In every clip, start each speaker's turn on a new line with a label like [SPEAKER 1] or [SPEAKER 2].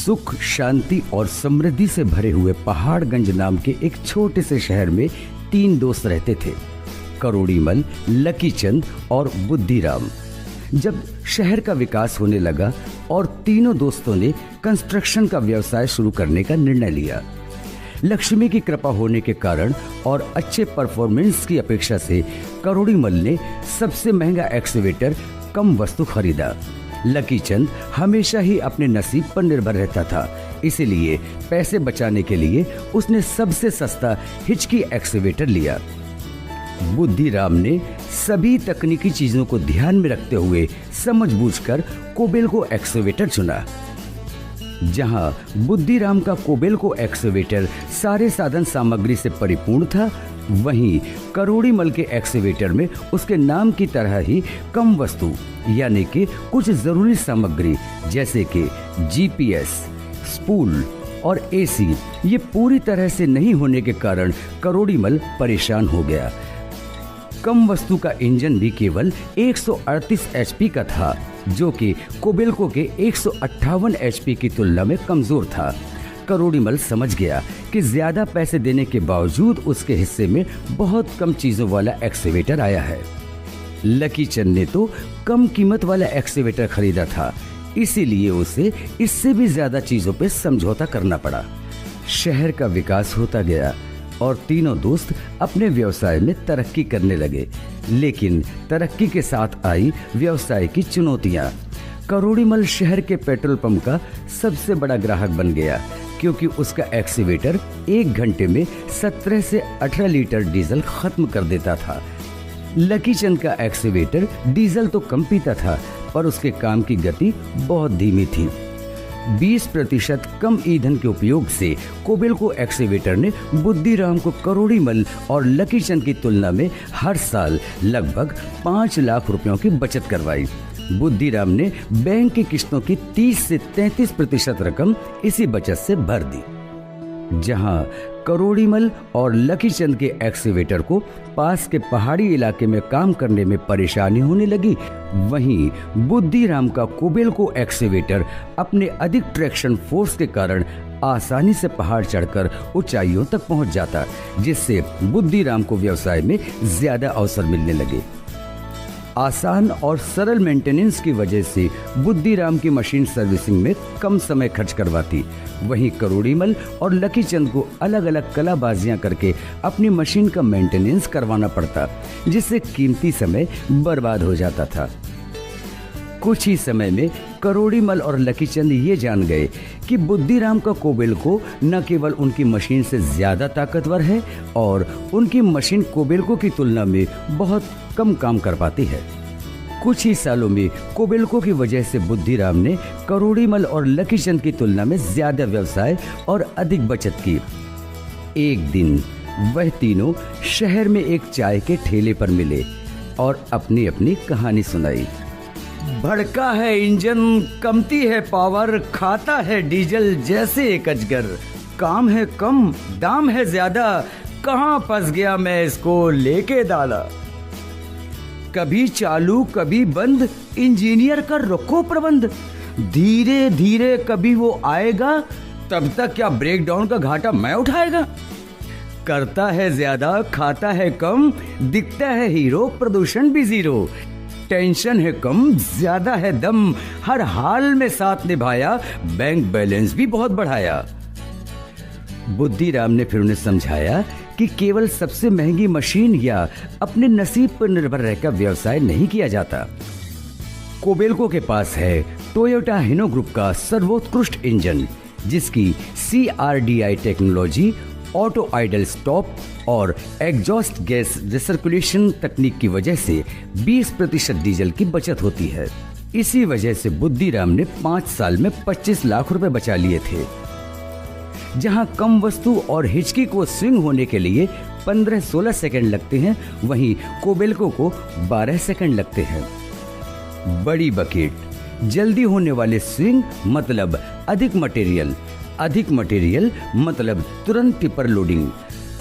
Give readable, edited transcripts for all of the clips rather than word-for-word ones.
[SPEAKER 1] सुख, शांति और समृद्धि से भरे हुए पहाड़गंज नाम के एक छोटे से शहर में 3 दोस्त रहते थे, करोड़ीमल, लकीचंद और बुद्धिराम। जब शहर का विकास होने लगा और तीनों दोस्तों ने कंस्ट्रक्शन का व्यवसाय शुरू करने का निर्णय लिया। लक्ष्मी की कृपा होने के कारण और अच्छे परफॉर्मेंस की अपेक्षा से करोड़ीमल ने सबसे महंगा एक्सकेवेटर कम वस्तु खरीदा। लकीचंद हमेशा ही अपने नसीब पर निर्भर रहता था, इसीलिए पैसे बचाने के लिए उसने सबसे सस्ता हिचकी एक्सकेवेटर लिया। बुद्धिराम ने सभी तकनीकी चीजों को ध्यान में रखते हुए समझबूझकर कोबेल्को एक्सकेवेटर चुना। जहां बुद्धिराम का कोबेल्को एक्सकेवेटर सारे साधन सामग्री से परिपूर्ण था, वहीं करोड़ीमल के एक्सकेवेटर में उसके नाम की तरह ही कम वस्तु यानी कि कुछ जरूरी सामग्री जैसे कि जीपीएस, स्पूल और एसी ये पूरी तरह से नहीं होने के कारण करोड़ीमल परेशान हो गया। कम वस्तु का इंजन भी केवल 138 एचपी का था, जो कि कोबेल्को के 158 एचपी की तुलना में कमजोर था। करोड़ीमल समझ गया कि ज्यादा पैसे देने के बावजूद उसके हिस्से में बहुत कम चीजों वाला एक्सकेवेटर आया है। लकीचंद ने तो कम कीमत वाला एक्सकेवेटर खरीदा था, इसीलिए उसे इससे भी ज्यादा चीजों पे समझौता करना पड़ा। शहर का विकास होता गया और तीनों दोस्त अपने व्यवसाय में तरक्की करने लगे, लेकिन तरक्की के साथ आई व्यवसाय की चुनौतियां। करोड़ीमल शहर के पेट्रोल पंप का सबसे बड़ा ग्राहक बन गया, क्योंकि उसका एक्सकेवेटर 1 घंटे में 17 से 18 लीटर डीजल खत्म कर देता था। लकीचंद का एक्सकेवेटर डीजल तो कम पीता था, पर उसके काम की गति बहुत धीमी थी। 20% कम ईंधन के उपयोग से कोबेल्को एक्सकेवेटर ने बुद्धिराम को करोड़ीमल और लकीचंद की तुलना में हर साल लगभग 5 लाख रुपयों की बचत करवाई। बुद्धिराम ने बैंक की किस्तों की 30 से 33% रकम इसी बचत से भर दी। जहां करोड़ीमल और लकीचंद के एक्सकेवेटर को पास के पहाड़ी इलाके में काम करने में परेशानी होने लगी, वहीं बुद्धिराम का कोबेल्को एक्सकेवेटर अपने अधिक ट्रैक्शन फोर्स के कारण आसानी से पहाड़ चढ़कर ऊंचाइयों तक पहुंच जाता, जिससे बुद्धिराम को व्यवसाय में ज्यादा अवसर मिलने लगे। आसान और सरल मेंटेनेंस की वजह से बुद्धिराम की मशीन सर्विसिंग में कम समय खर्च करवाती, वहीं करोड़ीमल और लकीचंद को अलग अलग कलाबाजियां करके अपनी मशीन का मेंटेनेंस करवाना पड़ता, जिससे कीमती समय बर्बाद हो जाता था। कुछ ही समय में करोड़ीमल और लकीचंद ये जान गए कि बुद्धिराम का कोबेल्को न केवल उनकी मशीन से ज्यादा ताकतवर है और उनकी मशीन कोबेल्को की तुलना में बहुत कम काम कर पाती है। कुछ ही सालों में कोबेल्को की वजह से बुद्धिराम ने करोड़ीमल और लकीचंद की तुलना में ज्यादा व्यवसाय और अधिक बचत की। एक दिन वह तीनों शहर में एक चाय के ठेले पर मिले और अपनी अपनी कहानी सुनाई। भड़का है इंजन, कमती है पावर, खाता है डीजल जैसे एक अजगर, काम है कम, दाम है ज्यादा, कहां फंस गया मैं इसको लेके दादा। कभी चालू कभी बंद, इंजीनियर का रखो प्रबंध, धीरे धीरे कभी वो आएगा, तब तक क्या ब्रेक डाउन का घाटा मैं उठाएगा। करता है ज्यादा, खाता है कम, दिखता है हीरो, प्रदूषण भी जीरो, टेंशन है कम, ज्यादा है दम, हर हाल में साथ निभाया, बैंक बैलेंस भी बहुत बढ़ाया। बुद्धिराम ने फिर उन्हें समझाया कि केवल सबसे महंगी मशीन या अपने नसीब पर निर्भर रहकर व्यवसाय नहीं किया जाता। कोबेल्को के पास है टोयोटा हिनो ग्रुप का सर्वोत्कृष्ट इंजन, जिसकी CRDI technology, auto idle stop और एग्जॉस्ट गैस रिसर्कुलेशन तकनीक की वजह से 20% डीजल की बचत होती है। इसी वजह से बुद्धिराम ने 5 साल में 25 लाख रुपए बचा लिए थे। जहां कम वस्तु और हिचकी को स्विंग होने के लिए 15-16 सेकंड लगते हैं, वहीं कोबेल्को को 12 सेकंड लगते हैं। बड़ी बकेट, जल्दी होने वाले स्विंग मतलब अधिक मटेरियल मतलब तुरंत टिपर लोडिंग,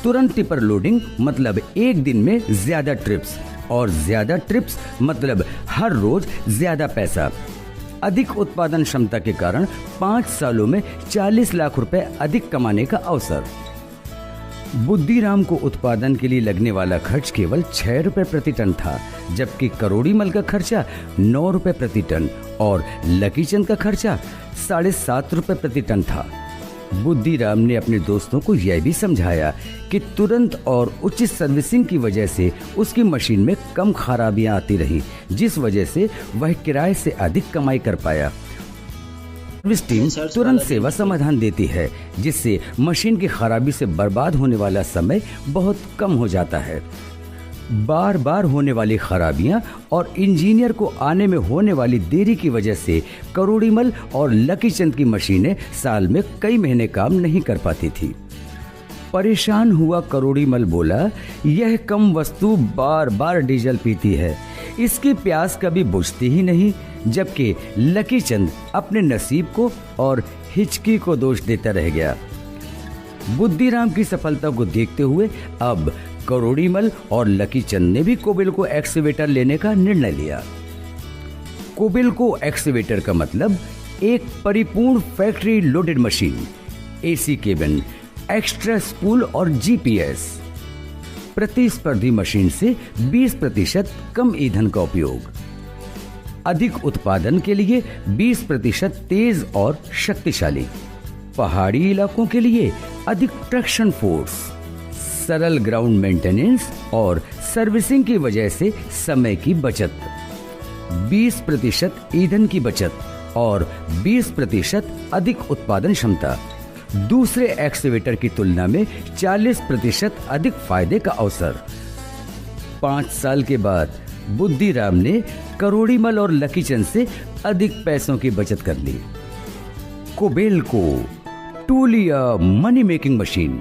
[SPEAKER 1] तुरंत टिपर लोडिंग मतलब एक दिन में ज्यादा ट्रिप्स, और ज्यादा ट्रिप्स मतलब हर रोज ज्यादा पैसा। अधिक उत्पादन क्षमता के कारण 5 सालों में 40 लाख रुपए अधिक कमाने का अवसर। बुद्धिराम को उत्पादन के लिए लगने वाला खर्च केवल 6 रुपए प्रति टन था, जबकि करोड़ीमल का खर्चा 9 रुपए प्रति टन और लकीचंद का खर्चा 7.5 रुपए प्रति टन था। बुद्धिराम ने अपने दोस्तों को यह भी समझाया कि तुरंत और उचित सर्विसिंग की वजह से उसकी मशीन में कम खराबियां आती रही, जिस वजह से वह किराए से अधिक कमाई कर पाया। सर्विस टीम तुरंत सेवा समाधान देती है, जिससे मशीन की खराबी से बर्बाद होने वाला समय बहुत कम हो जाता है। बार बार होने वाली खराबियां और इंजीनियर को आने में होने वाली देरी की वजह से करोड़ीमल और लकीचंद की मशीनें साल में कई महीने काम नहीं कर पाती थी। परेशान हुआ करोड़ीमल बोला, यह कम वस्तु बार बार डीजल पीती है, इसकी प्यास कभी बुझती ही नहीं। जबकि लकीचंद अपने नसीब को और हिचकी को दोष देता रह गया। बुद्धिराम की सफलता को देखते हुए अब करोड़ीमल और लकीचंद ने भी कोबेल्को एक्सकेवेटर लेने का निर्णय लिया। कोबेल्को एक्सकेवेटर का मतलब एक परिपूर्ण factory loaded machine, AC cabin, extra spool और जीपीएस। प्रतिस्पर्धी मशीन से 20% कम ईंधन का उपयोग, अधिक उत्पादन के लिए 20% तेज और शक्तिशाली, पहाड़ी इलाकों के लिए अधिक ट्रैक्शन फोर्स, सरल ग्राउंड मेंटेनेंस और सर्विसिंग की वजह से समय की बचत, 20% ईंधन की बचत और 20% अधिक उत्पादन क्षमता। दूसरे एक्सकेवेटर की तुलना में 40% अधिक फायदे का अवसर। 5 साल के बाद बुद्धिराम ने करोड़ीमल और लकीचंद से अधिक पैसों की बचत कर ली। Kobelco, truly a money making machine.